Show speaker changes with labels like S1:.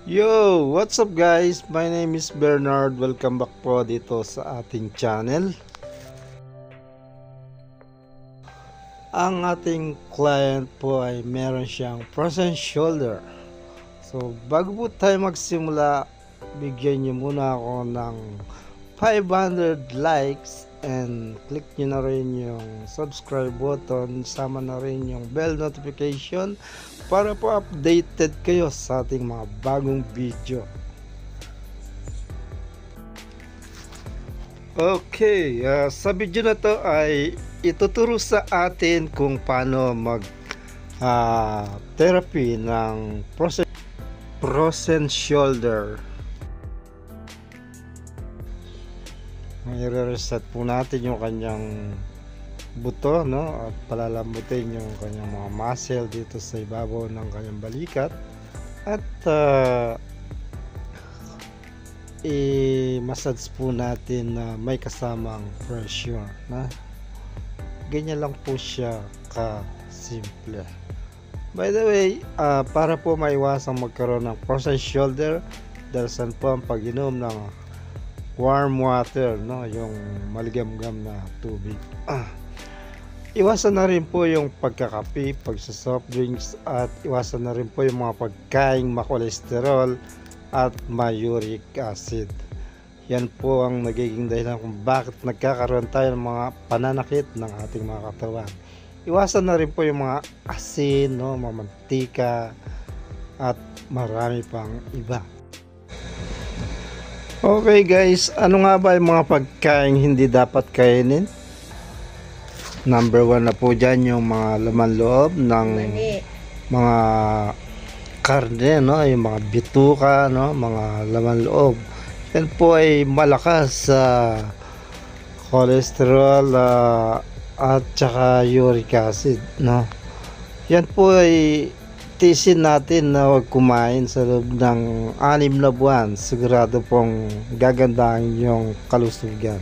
S1: Yo! What's up guys? My name is Bernard. Welcome back po dito sa ating channel. Ang ating client po ay meron siyang frozen shoulder. So bago po tayo magsimula, bigyan niyo muna ako ng 500 likes and click nyo na rin yung subscribe button, sama na rin yung bell notification para po updated kayo sa ating mga bagong video. Okay, sa video na to ay ituturo sa atin kung paano mag therapy ng frozen shoulder. I-reset po natin yung kanyang buto, no? At palalambutin yung kanyang mga muscle dito sa ibabaw ng kanyang balikat. At i-massage po natin na may kasamang pressure, na ganyan lang po siya ka-simple. By the way, para po maiwasang magkaroon ng frozen shoulder, dalasan po ang pag-inom ng warm water, no, yung maligamgam na tubig. Iwasan na rin po yung pagkakape, pagsa-soft drinks, at iwasan na rin po yung mga pagkaing makolesterol at uric acid. Yan po ang nagiging dahilan kung bakit nagkakaroon tayo ng mga pananakit ng ating mga katawan. Iwasan na rin po yung mga asin, no, mga mantika, at marami pang iba. Okay guys, ano nga ba yung mga pagkain hindi dapat kainin? Number 1 na po dyan yung mga laman loob ng mga karne, no? Yung mga bituka, no? Mga laman loob. Yan po ay malakas sa cholesterol at saka uric acid, no? Yan po ay tisin natin na huwag kumain sa loob ng 6 na buwan. Sigurado pong gagandahan yung kalusugan.